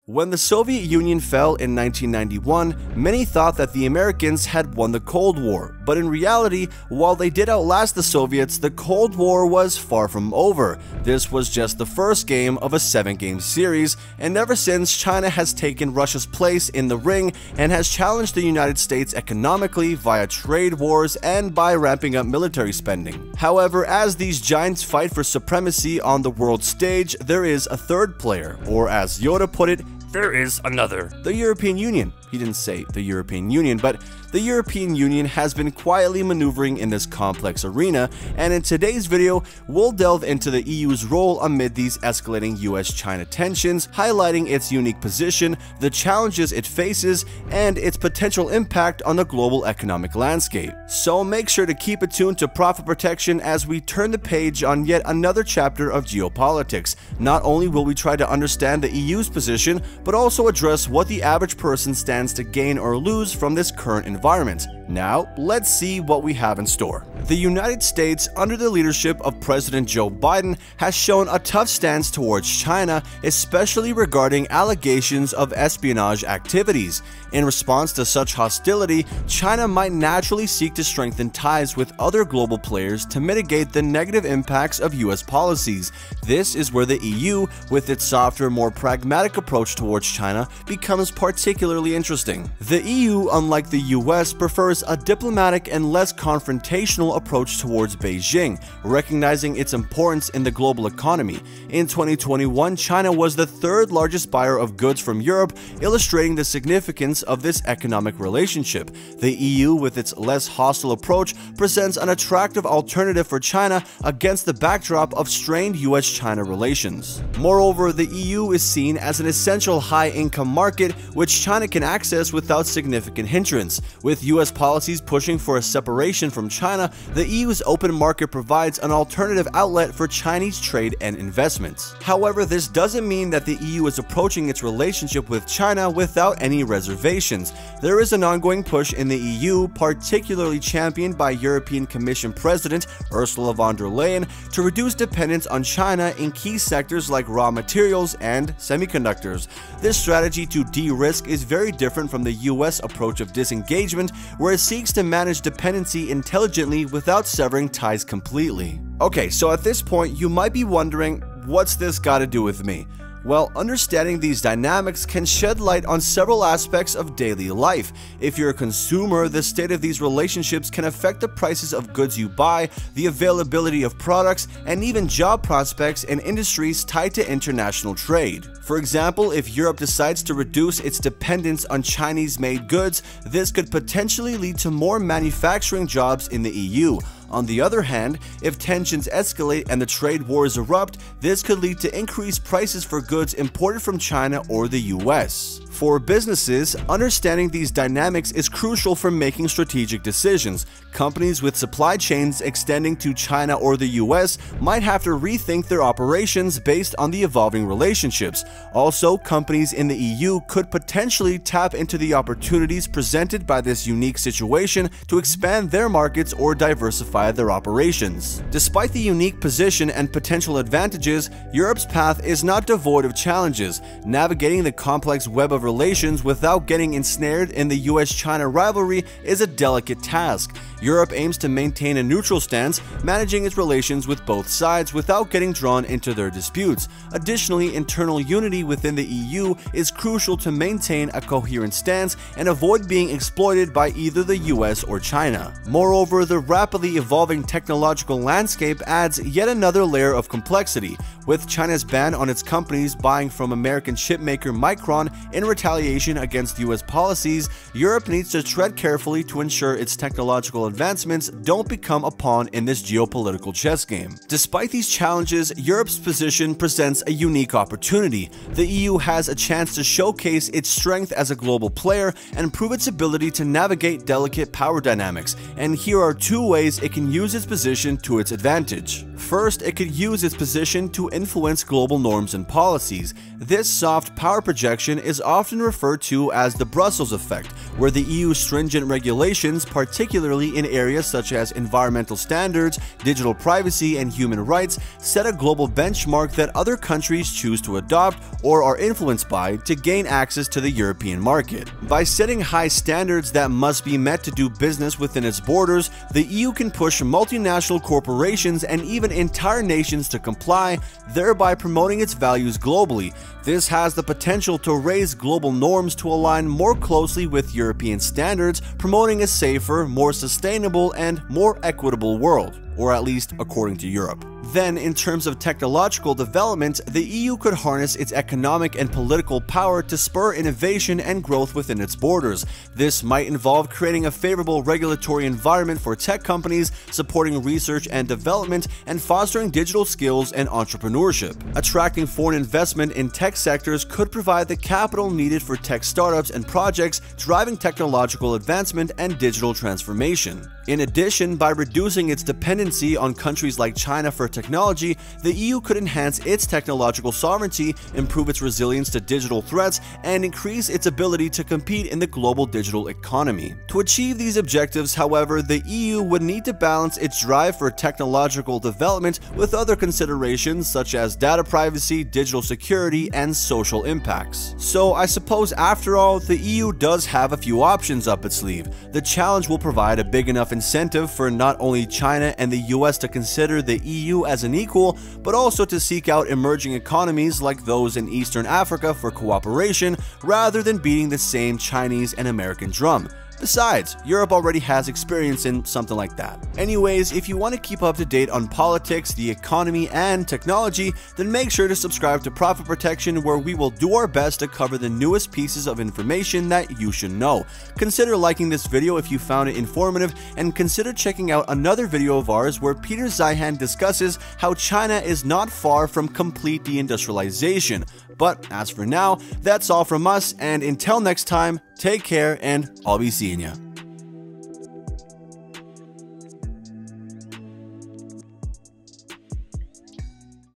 When the Soviet Union fell in 1991, many thought that the Americans had won the Cold War, but in reality, while they did outlast the Soviets, the Cold War was far from over. This was just the first game of a 7-game series, and ever since, China has taken Russia's place in the ring and has challenged the United States economically via trade wars and by ramping up military spending. However, as these giants fight for supremacy on the world stage, there is a third player, or as Yoda put it, there is another. The European Union. He didn't say the European Union, but the European Union has been quietly maneuvering in this complex arena, and in today's video, we'll delve into the EU's role amid these escalating US-China tensions, highlighting its unique position, the challenges it faces, and its potential impact on the global economic landscape. So make sure to keep it tuned to Profit Protection as we turn the page on yet another chapter of geopolitics. Not only will we try to understand the EU's position, but also address what the average person stands to gain or lose from this current environment. Now, let's see what we have in store. The United States, under the leadership of President Joe Biden, has shown a tough stance towards China, especially regarding allegations of espionage activities. In response to such hostility, China might naturally seek to strengthen ties with other global players to mitigate the negative impacts of US policies. This is where the EU, with its softer, more pragmatic approach towards China, becomes particularly interesting. The EU, unlike the US, prefers a diplomatic and less confrontational approach towards Beijing, recognizing its importance in the global economy. In 2021, China was the third largest buyer of goods from Europe, illustrating the significance of this economic relationship. The EU, with its less hostile approach, presents an attractive alternative for China against the backdrop of strained US-China relations. Moreover, the EU is seen as an essential high-income market which China can access without significant hindrance. With US policies pushing for a separation from China, the EU's open market provides an alternative outlet for Chinese trade and investments. However, this doesn't mean that the EU is approaching its relationship with China without any reservations. There is an ongoing push in the EU, particularly championed by European Commission President Ursula von der Leyen, to reduce dependence on China in key sectors like raw materials and semiconductors. This strategy to de-risk is very different from the US approach of disengagement, where it seeks to manage dependency intelligently without severing ties completely. Okay, so at this point, you might be wondering, what's this got to do with me? Well, understanding these dynamics can shed light on several aspects of daily life. If you're a consumer, the state of these relationships can affect the prices of goods you buy, the availability of products, and even job prospects in industries tied to international trade. For example, if Europe decides to reduce its dependence on Chinese-made goods, this could potentially lead to more manufacturing jobs in the EU. On the other hand, if tensions escalate and the trade wars erupt, this could lead to increased prices for goods imported from China or the US. For businesses, understanding these dynamics is crucial for making strategic decisions. Companies with supply chains extending to China or the US might have to rethink their operations based on the evolving relationships. Also, companies in the EU could potentially tap into the opportunities presented by this unique situation to expand their markets or diversify their operations. Despite the unique position and potential advantages, Europe's path is not devoid of challenges. Navigating the complex web of relations without getting ensnared in the US-China rivalry is a delicate task. Europe aims to maintain a neutral stance, managing its relations with both sides without getting drawn into their disputes. Additionally, internal unity within the EU is crucial to maintain a coherent stance and avoid being exploited by either the US or China. Moreover, the rapidly evolving technological landscape adds yet another layer of complexity. With China's ban on its companies buying from American chipmaker Micron in retaliation against US policies, Europe needs to tread carefully to ensure its technological advancements don't become a pawn in this geopolitical chess game. Despite these challenges, Europe's position presents a unique opportunity. The EU has a chance to showcase its strength as a global player and prove its ability to navigate delicate power dynamics, and here are two ways it can use its position to its advantage. First, it could use its position to influence global norms and policies. This soft power projection is often referred to as the Brussels effect, where the EU's stringent regulations, particularly in areas such as environmental standards, digital privacy, and human rights, set a global benchmark that other countries choose to adopt or are influenced by to gain access to the European market. By setting high standards that must be met to do business within its borders, the EU can push multinational corporations and even entire nations to comply, thereby promoting its values globally. This has the potential to raise global norms to align more closely with European standards, promoting a safer, more sustainable, and more equitable world, or at least according to Europe. Then, in terms of technological development, the EU could harness its economic and political power to spur innovation and growth within its borders. This might involve creating a favorable regulatory environment for tech companies, supporting research and development, and fostering digital skills and entrepreneurship. Attracting foreign investment in tech sectors could provide the capital needed for tech startups and projects driving technological advancement and digital transformation. In addition, by reducing its dependency on countries like China for technology, the EU could enhance its technological sovereignty, improve its resilience to digital threats, and increase its ability to compete in the global digital economy. To achieve these objectives, however, the EU would need to balance its drive for technological development with other considerations such as data privacy, digital security, and social impacts. So I suppose after all, the EU does have a few options up its sleeve. The challenge will provide a big enough incentive for not only China and the US to consider the EU as an equal, but also to seek out emerging economies like those in Eastern Africa for cooperation, rather than beating the same Chinese and American drum. Besides, Europe already has experience in something like that. Anyways, if you want to keep up to date on politics, the economy, and technology, then make sure to subscribe to Profit Protection, where we will do our best to cover the newest pieces of information that you should know. Consider liking this video if you found it informative, and consider checking out another video of ours where Peter Zeihan discusses how China is not far from complete deindustrialization. But as for now, that's all from us, and until next time, take care, and I'll be seeing you.